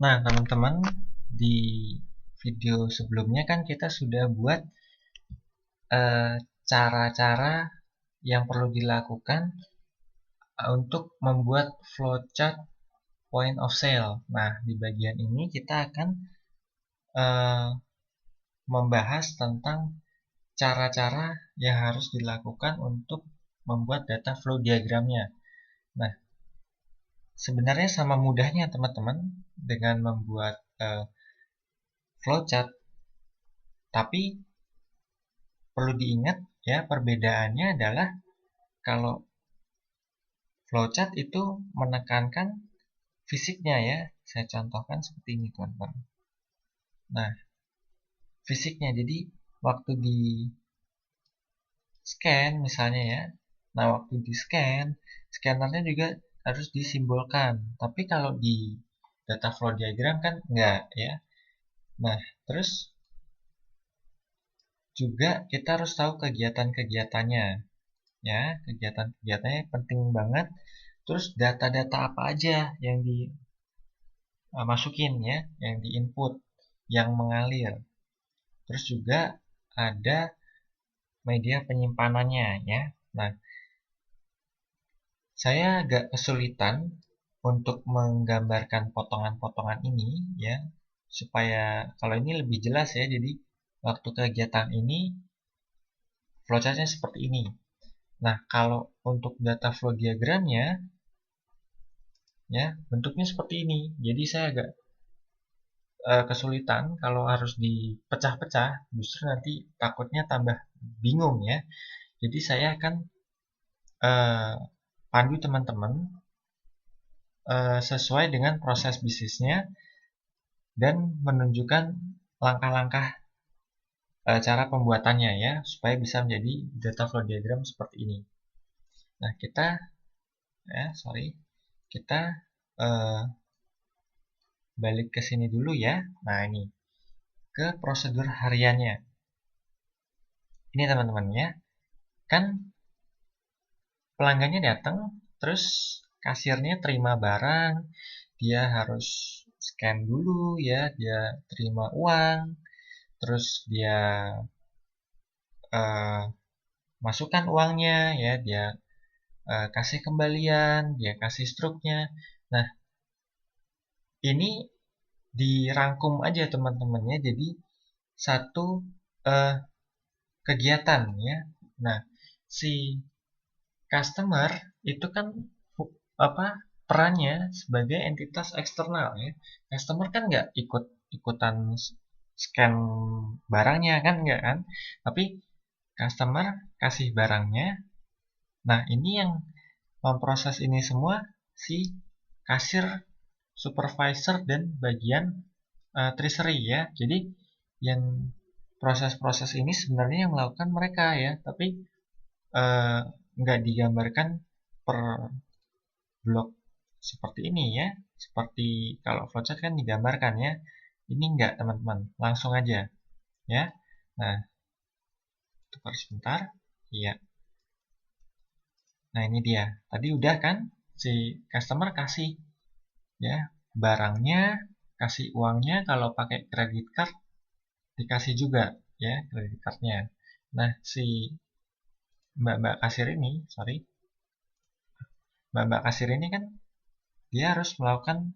Nah, teman-teman, di video sebelumnya kan kita sudah buat cara-cara yang perlu dilakukan untuk membuat flowchart point of sale. Nah, di bagian ini kita akan eh, membahas tentang cara-cara yang harus dilakukan untuk membuat data flow diagramnya. Nah, sebenarnya sama mudahnya teman-teman dengan membuat flowchart, tapi perlu diingat ya, perbedaannya adalah kalau flowchart itu menekankan fisiknya ya. Saya contohkan seperti ini teman-teman. Nah, fisiknya jadi waktu di scan misalnya ya. Nah, waktu di scan, scannernya juga harus disimbolkan. Tapi kalau di data flow diagram kan enggak ya. Nah, terus juga kita harus tahu kegiatan-kegiatannya ya. Kegiatan-kegiatannya penting banget. Terus data-data apa aja yang dimasukin ya, yang di input, yang mengalir. Terus juga ada media penyimpanannya ya. Nah, saya agak kesulitan untuk menggambarkan potongan-potongan ini ya, supaya kalau ini lebih jelas ya. Jadi waktu kegiatan ini flowchartnya seperti ini. Nah, kalau untuk data flow diagramnya ya, bentuknya seperti ini. Jadi saya agak kesulitan kalau harus dipecah-pecah, justru nanti takutnya tambah bingung ya. Jadi saya akan pandu teman-teman sesuai dengan proses bisnisnya dan menunjukkan langkah-langkah cara pembuatannya ya, supaya bisa menjadi data flow diagram seperti ini. Nah, kita balik ke sini dulu ya. Nah, ini ke prosedur hariannya. Ini teman-teman ya, kan pelanggannya datang, terus kasirnya terima barang, dia harus scan dulu ya, dia terima uang, terus dia masukkan uangnya ya, dia kasih kembalian, dia kasih struknya. Nah, ini dirangkum aja teman-temannya jadi satu kegiatan ya. Nah, si customer itu kan apa perannya sebagai entitas eksternal ya. Customer kan nggak ikutan scan barangnya kan, nggak kan, tapi customer kasih barangnya. Nah, ini yang memproses ini semua si kasir, supervisor, dan bagian treasury ya. Jadi yang proses-proses ini sebenarnya yang melakukan mereka ya, tapi nggak digambarkan per blok seperti ini ya. Seperti kalau flowchart kan digambarkan ya. Ini enggak teman-teman, langsung aja ya. Nah, tukar sebentar. Iya. Nah, ini dia. Tadi udah kan si customer kasih ya barangnya, kasih uangnya. Kalau pakai credit card dikasih juga ya credit cardnya. Nah, si mbak-mbak kasir ini, mbak-mbak kasir ini kan dia harus melakukan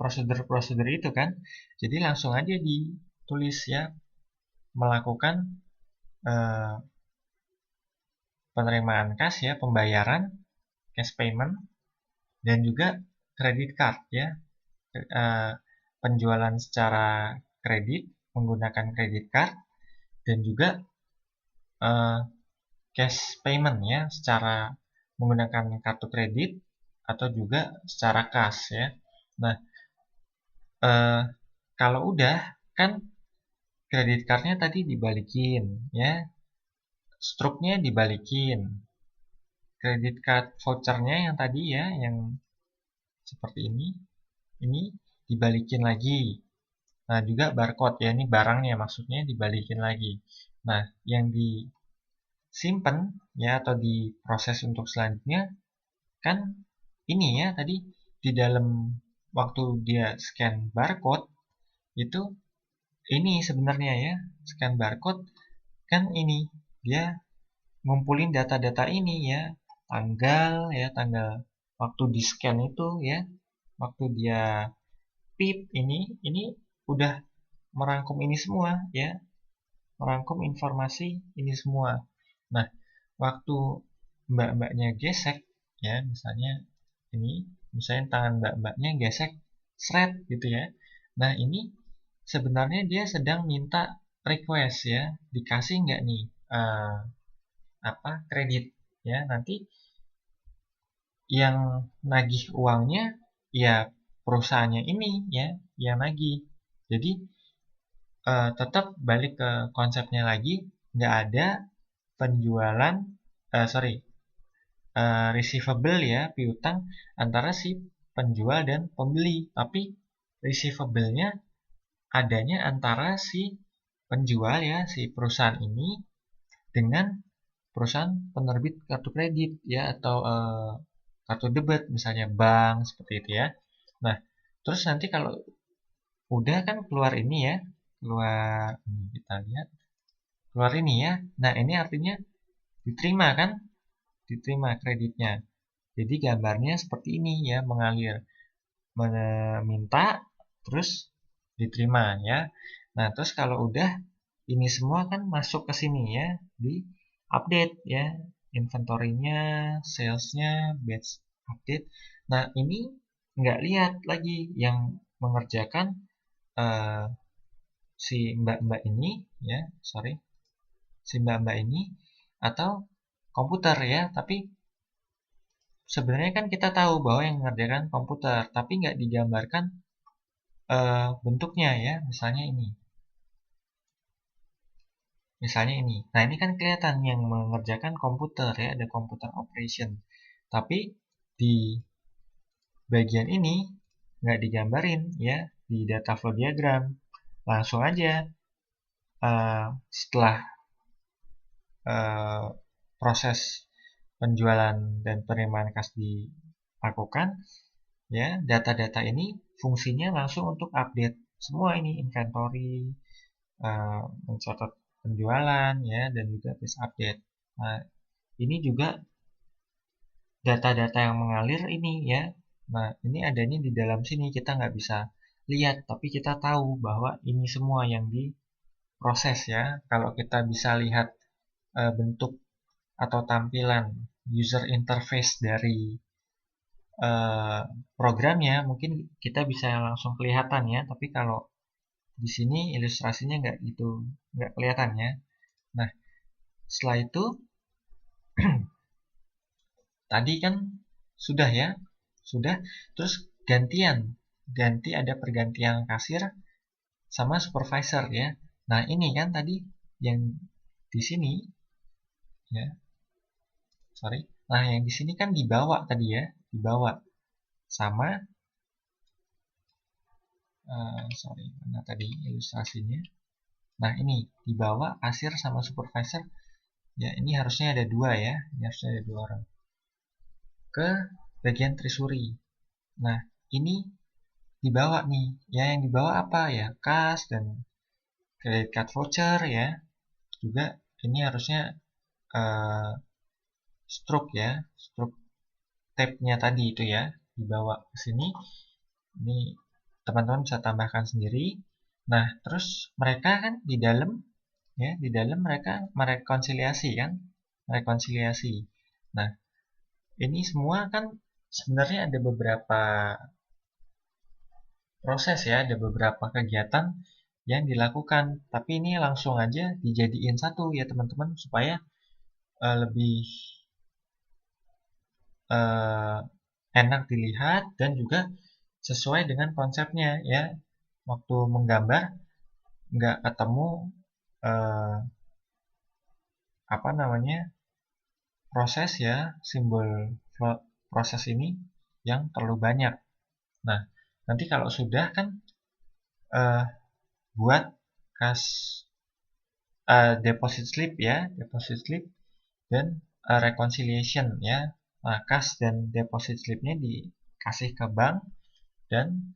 prosedur-prosedur itu kan. Jadi langsung aja ditulis ya, melakukan penerimaan cash ya, pembayaran cash payment, dan juga credit card ya, penjualan secara kredit menggunakan credit card, dan juga cash payment ya, secara menggunakan kartu kredit atau juga secara kas ya. Nah, kalau udah kan kredit cardnya tadi dibalikin ya, struknya dibalikin, kredit card vouchernya yang tadi ya, yang seperti ini dibalikin lagi. Nah, juga barcode ya, ini barangnya maksudnya dibalikin lagi. Nah, yang disimpan ya atau diproses untuk selanjutnya kan ini ya, tadi di dalam waktu dia scan barcode itu ini sebenarnya ya, scan barcode kan ini dia ngumpulin data-data ini ya, tanggal waktu di scan itu ya, waktu dia pip ini udah merangkum ini semua ya, merangkum informasi ini semua. Nah, waktu mbak-mbaknya gesek ya, misalnya tangan mbak-mbaknya gesek shred gitu ya. Nah, ini sebenarnya dia sedang minta request ya, dikasih nggak nih kredit ya. Nanti yang nagih uangnya ya perusahaannya ini ya, yang nagih. Jadi tetap balik ke konsepnya lagi, nggak ada penjualan receivable ya, piutang antara si penjual dan pembeli, tapi receivable-nya adanya antara si penjual ya, si perusahaan ini dengan perusahaan penerbit kartu kredit ya, atau kartu debit misalnya bank seperti itu ya. Nah, terus nanti kalau udah kan keluar ini ya, kita lihat keluar ini ya. Nah, ini artinya diterima kan? Diterima kreditnya. Jadi gambarnya seperti ini ya, mengalir, meminta terus diterima ya. Nah, terus kalau udah ini semua kan masuk ke sini ya, di update ya, inventory-nya, sales-nya, batch update. Nah, ini nggak lihat lagi yang mengerjakan eh, si mbak-mbak ini ya, si mbak-mbak ini atau komputer ya, tapi sebenarnya kan kita tahu bahwa yang mengerjakan komputer, tapi nggak digambarkan bentuknya ya, misalnya ini. Nah, ini kan kelihatan yang mengerjakan komputer ya, ada komputer operation. Tapi di bagian ini nggak digambarin ya, di data flow diagram. Langsung aja setelah proses penjualan dan penerimaan kas dilakukan, ya data-data ini fungsinya langsung untuk update semua ini, inventory, mencatat penjualan ya, dan juga list update. Nah, ini juga data-data yang mengalir ini ya. Nah, ini adanya di dalam sini, kita nggak bisa lihat, tapi kita tahu bahwa ini semua yang diproses ya. Kalau kita bisa lihat bentuk atau tampilan user interface dari programnya, mungkin kita bisa langsung kelihatan ya. Tapi kalau di sini ilustrasinya nggak kelihatan ya. Nah, setelah itu tadi kan sudah ya, sudah. Terus ganti ada pergantian kasir sama supervisor ya. Nah, ini kan tadi yang di sini ya, Nah, yang di sini kan dibawa tadi ya, dibawa sama mana tadi ilustrasinya. Nah, ini dibawa kasir sama supervisor. Ya, ini harusnya ada dua ya, ini harusnya ada dua orang ke bagian treasury. Nah, ini dibawa nih, ya yang dibawa apa ya, kas dan credit card voucher ya. Juga ini harusnya stroke ya, stroke tab-nya tadi itu ya, dibawa ke sini. Ini teman-teman bisa tambahkan sendiri. Nah, terus mereka kan di dalam mereka merekonsiliasi kan, merekonsiliasi. Nah, ini semua kan sebenarnya ada beberapa proses ya, ada beberapa kegiatan yang dilakukan, tapi ini langsung aja dijadiin satu ya teman-teman, supaya lebih enak dilihat dan juga sesuai dengan konsepnya ya. Waktu menggambar nggak ketemu proses ya, simbol proses ini yang terlalu banyak. Nah, nanti kalau sudah kan buat kas deposit slip ya, deposit slip dan reconciliation ya. Nah, kas dan deposit slipnya dikasih ke bank, dan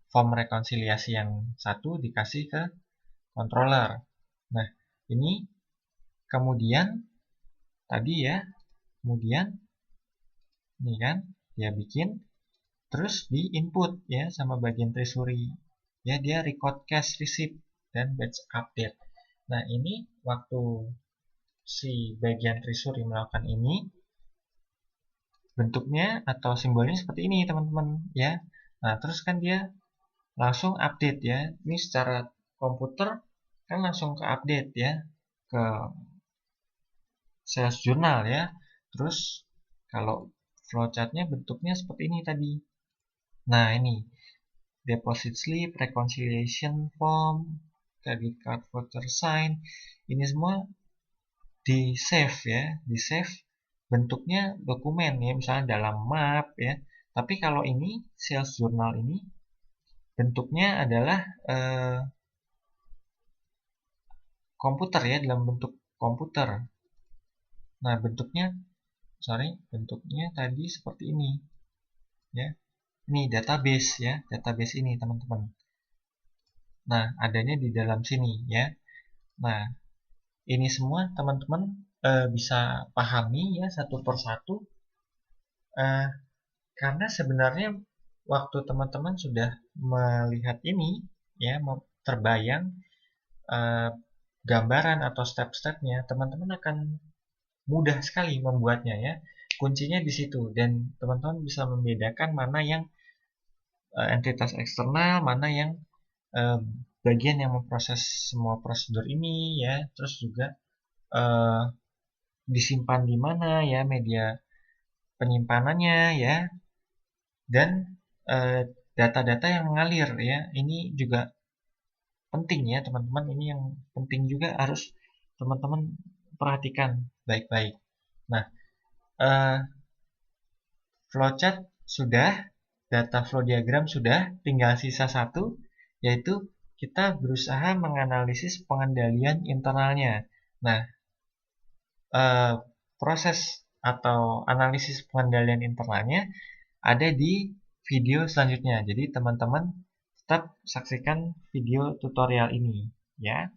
form rekonsiliasi yang satu dikasih ke controller. Nah, ini kemudian tadi ya, kemudian ini kan dia bikin terus di input ya sama bagian treasury. Ya, dia record cache receipt dan batch update. Nah, ini waktu si bagian treasury melakukan ini, bentuknya atau simbolnya seperti ini teman-teman ya. Nah, terus kan dia langsung update ya. Ini secara komputer kan langsung ke update ya ke sales jurnal ya. Terus kalau flowchartnya bentuknya seperti ini tadi. Nah, ini deposit slip, reconciliation form, credit card voucher sign, ini semua di save ya, di save bentuknya dokumen ya, misalnya dalam map ya. Tapi kalau ini sales journal ini bentuknya adalah komputer ya, dalam bentuk komputer. Nah, bentuknya tadi seperti ini ya. Ini database ya, database ini teman-teman. Nah, adanya di dalam sini ya. Nah, ini semua teman-teman bisa pahami ya satu persatu, karena sebenarnya waktu teman-teman sudah melihat ini ya, terbayang gambaran atau step-stepnya, teman-teman akan mudah sekali membuatnya ya. Kuncinya di situ, dan teman-teman bisa membedakan mana yang entitas eksternal, mana yang bagian yang memproses semua prosedur ini ya. Terus juga disimpan di mana ya media penyimpanannya ya, dan data-data yang mengalir ya. Ini juga penting ya teman-teman, ini yang penting juga harus teman-teman perhatikan baik-baik. Nah, flowchart sudah, data flow diagram sudah, tinggal sisa satu, yaitu kita berusaha menganalisis pengendalian internalnya. Nah, proses atau analisis pengendalian internalnya ada di video selanjutnya. Jadi teman-teman tetap saksikan video tutorial ini ya.